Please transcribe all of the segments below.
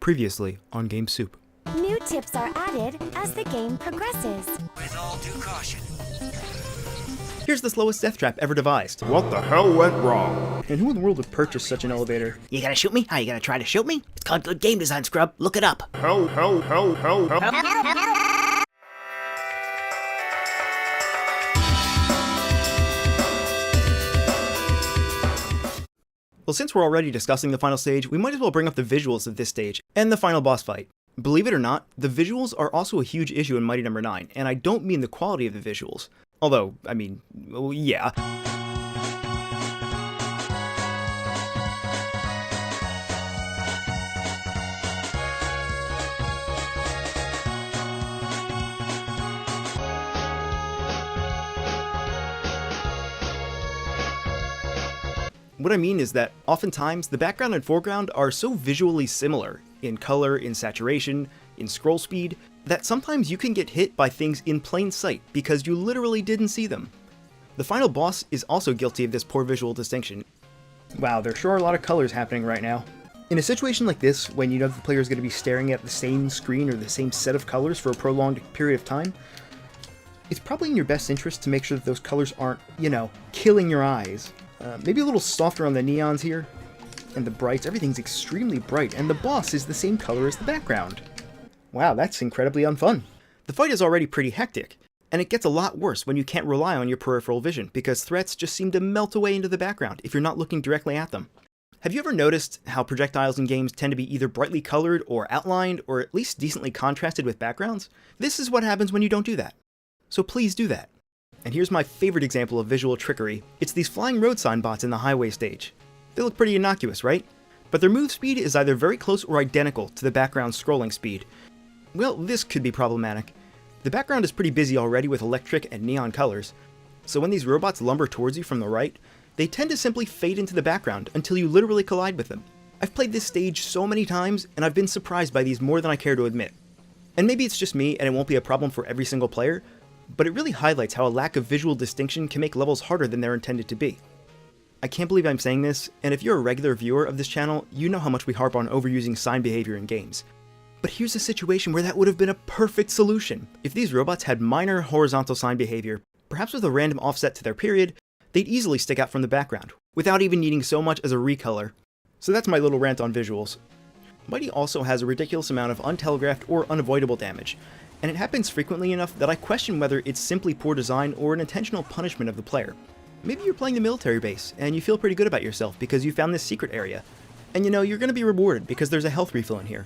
Previously on Game Soup. New tips are added as the game progresses. With all due caution. Here's the slowest death trap ever devised. What the hell went wrong? And who in the world would purchase such an elevator? You gonna shoot me? How you gonna try to shoot me? It's called good game design, scrub. Look it up. Hell. Well, since we're already discussing the final stage, we might as well bring up the visuals of this stage, and the final boss fight. Believe it or not, the visuals are also a huge issue in Mighty Number 9, and I don't mean the quality of the visuals. Although, I mean, well, yeah. What I mean is that oftentimes the background and foreground are so visually similar in color, in saturation, in scroll speed, that sometimes you can get hit by things in plain sight because you literally didn't see them. The final boss is also guilty of this poor visual distinction. Wow, there sure are a lot of colors happening right now. In a situation like this, when you know the player is going to be staring at the same screen or the same set of colors for a prolonged period of time, it's probably in your best interest to make sure that those colors aren't, killing your eyes. Maybe a little softer on the neons here, and the brights. Everything's extremely bright, and the boss is the same color as the background. Wow, that's incredibly unfun. The fight is already pretty hectic, and it gets a lot worse when you can't rely on your peripheral vision, because threats just seem to melt away into the background if you're not looking directly at them. Have you ever noticed how projectiles in games tend to be either brightly colored or outlined, or at least decently contrasted with backgrounds? This is what happens when you don't do that. So please do that. And here's my favorite example of visual trickery. It's these flying road sign bots in the highway stage. They look pretty innocuous, right? But their move speed is either very close or identical to the background scrolling speed. Well, this could be problematic. The background is pretty busy already with electric and neon colors, so when these robots lumber towards you from the right, they tend to simply fade into the background until you literally collide with them. I've played this stage so many times, and I've been surprised by these more than I care to admit. And maybe it's just me and it won't be a problem for every single player, but it really highlights how a lack of visual distinction can make levels harder than they're intended to be. I can't believe I'm saying this, and if you're a regular viewer of this channel, you know how much we harp on overusing sign behavior in games. But here's a situation where that would have been a perfect solution. If these robots had minor horizontal sign behavior, perhaps with a random offset to their period, they'd easily stick out from the background, without even needing so much as a recolor. So that's my little rant on visuals. Mighty also has a ridiculous amount of untelegraphed or unavoidable damage, and it happens frequently enough that I question whether it's simply poor design or an intentional punishment of the player. Maybe you're playing the military base, and you feel pretty good about yourself because you found this secret area, and you're going to be rewarded because there's a health refill in here.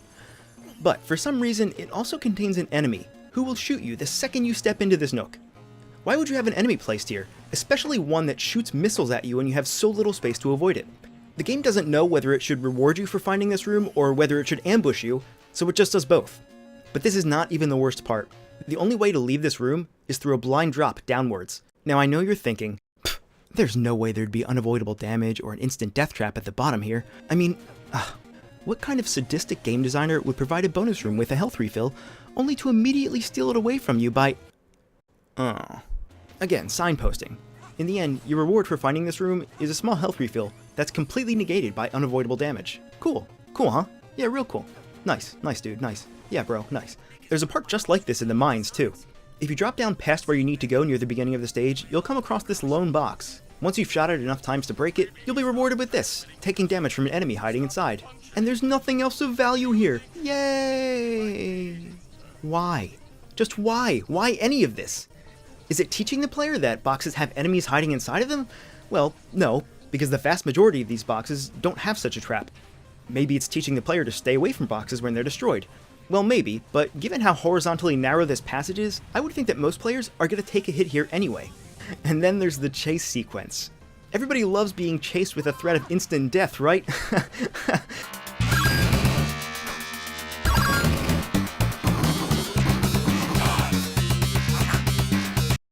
But for some reason, it also contains an enemy who will shoot you the second you step into this nook. Why would you have an enemy placed here, especially one that shoots missiles at you when you have so little space to avoid it? The game doesn't know whether it should reward you for finding this room or whether it should ambush you, so it just does both. But this is not even the worst part. The only way to leave this room is through a blind drop downwards. Now I know you're thinking, there's no way there'd be unavoidable damage or an instant death trap at the bottom here. I mean, what kind of sadistic game designer would provide a bonus room with a health refill, only to immediately steal it away from you by... Again, signposting. In the end, your reward for finding this room is a small health refill that's completely negated by unavoidable damage. Cool, huh? Yeah, real cool. Nice, dude, nice. Yeah, bro, nice. There's a part just like this in the mines, too. If you drop down past where you need to go near the beginning of the stage, you'll come across this lone box. Once you've shot it enough times to break it, you'll be rewarded with this, taking damage from an enemy hiding inside. And there's nothing else of value here. Yay! Why? Just why? Why any of this? Is it teaching the player that boxes have enemies hiding inside of them? Well, no, because the vast majority of these boxes don't have such a trap. Maybe it's teaching the player to stay away from boxes when they're destroyed. Well, maybe, but given how horizontally narrow this passage is, I would think that most players are going to take a hit here anyway. And then there's the chase sequence. Everybody loves being chased with a threat of instant death, right?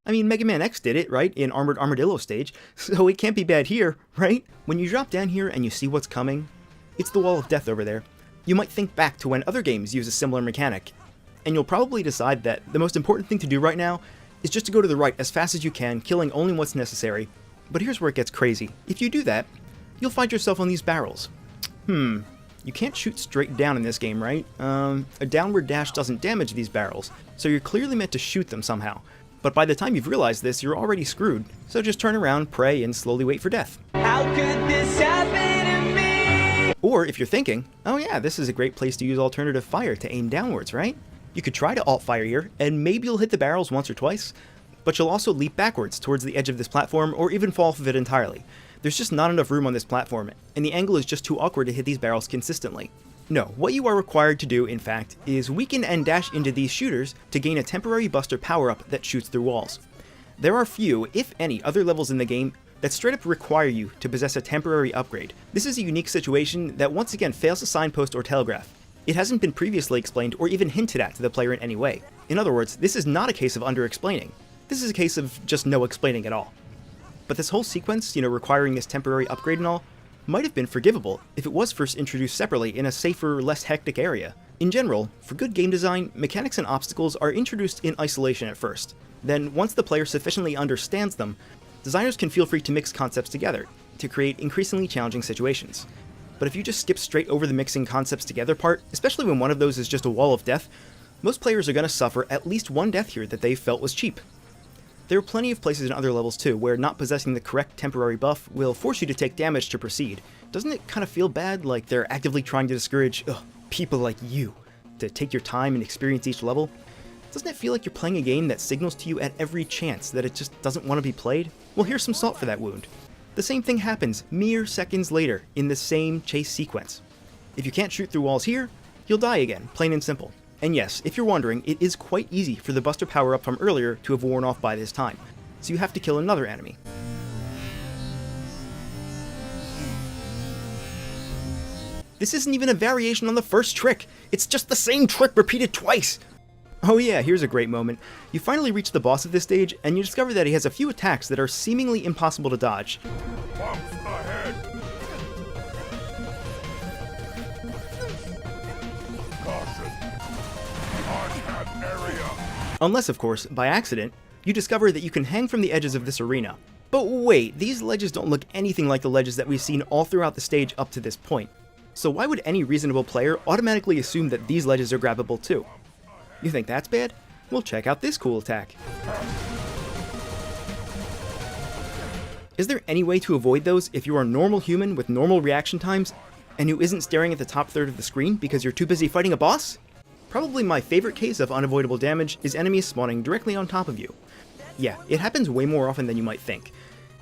I mean, Mega Man X did it, right, in Armored Armadillo stage, so it can't be bad here, right? When you drop down here and you see what's coming, it's the wall of death over there. You might think back to when other games use a similar mechanic, and you'll probably decide that the most important thing to do right now is just to go to the right as fast as you can, killing only what's necessary. But here's where it gets crazy. If you do that, you'll find yourself on these barrels. You can't shoot straight down in this game, right? A downward dash doesn't damage these barrels, so you're clearly meant to shoot them somehow. But by the time you've realized this, you're already screwed, so just turn around, pray, and slowly wait for death. How could this happen to me? Or if you're thinking, oh yeah, this is a great place to use alternative fire to aim downwards, right? You could try to alt-fire here, and maybe you'll hit the barrels once or twice, but you'll also leap backwards towards the edge of this platform or even fall off of it entirely. There's just not enough room on this platform, and the angle is just too awkward to hit these barrels consistently. No, what you are required to do, in fact, is weaken and dash into these shooters to gain a temporary buster power-up that shoots through walls. There are few, if any, other levels in the game that straight up require you to possess a temporary upgrade. This is a unique situation that once again fails to signpost or telegraph. It hasn't been previously explained or even hinted at to the player in any way. In other words, this is not a case of under-explaining. This is a case of just no explaining at all. But this whole sequence, requiring this temporary upgrade and all, might have been forgivable if it was first introduced separately in a safer, less hectic area. In general, for good game design, mechanics and obstacles are introduced in isolation at first. Then, once the player sufficiently understands them, designers can feel free to mix concepts together to create increasingly challenging situations. But if you just skip straight over the mixing concepts together part, especially when one of those is just a wall of death, most players are going to suffer at least one death here that they felt was cheap. There are plenty of places in other levels too, where not possessing the correct temporary buff will force you to take damage to proceed. Doesn't it kind of feel bad, like they're actively trying to discourage people like you to take your time and experience each level? Doesn't it feel like you're playing a game that signals to you at every chance that it just doesn't want to be played? Well, here's some salt for that wound. The same thing happens mere seconds later in the same chase sequence. If you can't shoot through walls here, you'll die again, plain and simple. And yes, if you're wondering, it is quite easy for the buster power-up from earlier to have worn off by this time, so you have to kill another enemy. This isn't even a variation on the first trick, it's just the same trick repeated twice! Oh yeah, here's a great moment. You finally reach the boss of this stage, and you discover that he has a few attacks that are seemingly impossible to dodge. Bumps ahead. Caution. Untapped area. Unless, of course, by accident, you discover that you can hang from the edges of this arena. But wait, these ledges don't look anything like the ledges that we've seen all throughout the stage up to this point. So why would any reasonable player automatically assume that these ledges are grabbable too? You think that's bad? Well, check out this cool attack. Is there any way to avoid those if you are a normal human with normal reaction times and who isn't staring at the top third of the screen because you're too busy fighting a boss? Probably my favorite case of unavoidable damage is enemies spawning directly on top of you. Yeah, it happens way more often than you might think,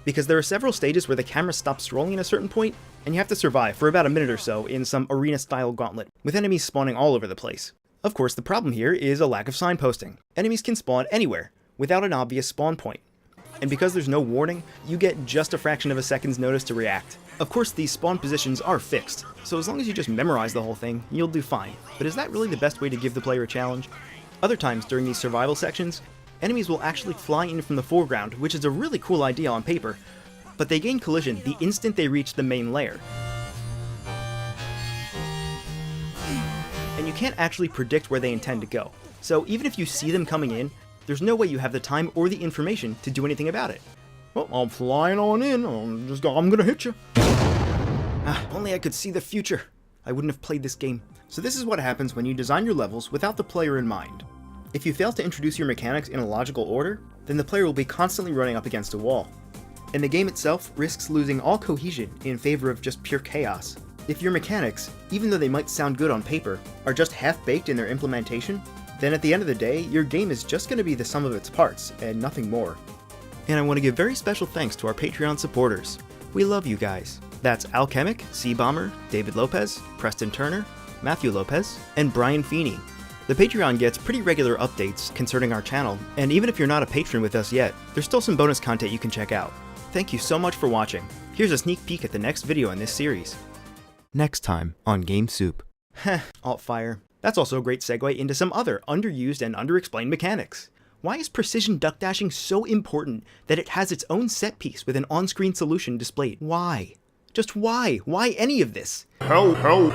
because there are several stages where the camera stops rolling at a certain point, and you have to survive for about a minute or so in some arena-style gauntlet, with enemies spawning all over the place. Of course, the problem here is a lack of signposting. Enemies can spawn anywhere, without an obvious spawn point. And because there's no warning, you get just a fraction of a second's notice to react. Of course, these spawn positions are fixed, so as long as you just memorize the whole thing, you'll do fine. But is that really the best way to give the player a challenge? Other times during these survival sections, enemies will actually fly in from the foreground, which is a really cool idea on paper, but they gain collision the instant they reach the main layer. And you can't actually predict where they intend to go. So even if you see them coming in, there's no way you have the time or the information to do anything about it. Well, I'm flying on in, I'm gonna hit you. Only I could see the future. I wouldn't have played this game. So this is what happens when you design your levels without the player in mind. If you fail to introduce your mechanics in a logical order, then the player will be constantly running up against a wall. And the game itself risks losing all cohesion in favor of just pure chaos. If your mechanics, even though they might sound good on paper, are just half-baked in their implementation, then at the end of the day, your game is just going to be the sum of its parts, and nothing more. And I want to give very special thanks to our Patreon supporters. We love you guys. That's Alchemic, Sea Bomber, David Lopez, Preston Turner, Matthew Lopez, and Brian Feeney. The Patreon gets pretty regular updates concerning our channel, and even if you're not a patron with us yet, there's still some bonus content you can check out. Thank you so much for watching. Here's a sneak peek at the next video in this series. Next time on Game Soup. Heh, Alt-Fire. That's also a great segue into some other underused and underexplained mechanics. Why is precision duck dashing so important that it has its own set piece with an on-screen solution displayed? Why? Just why? Why any of this? How went wrong?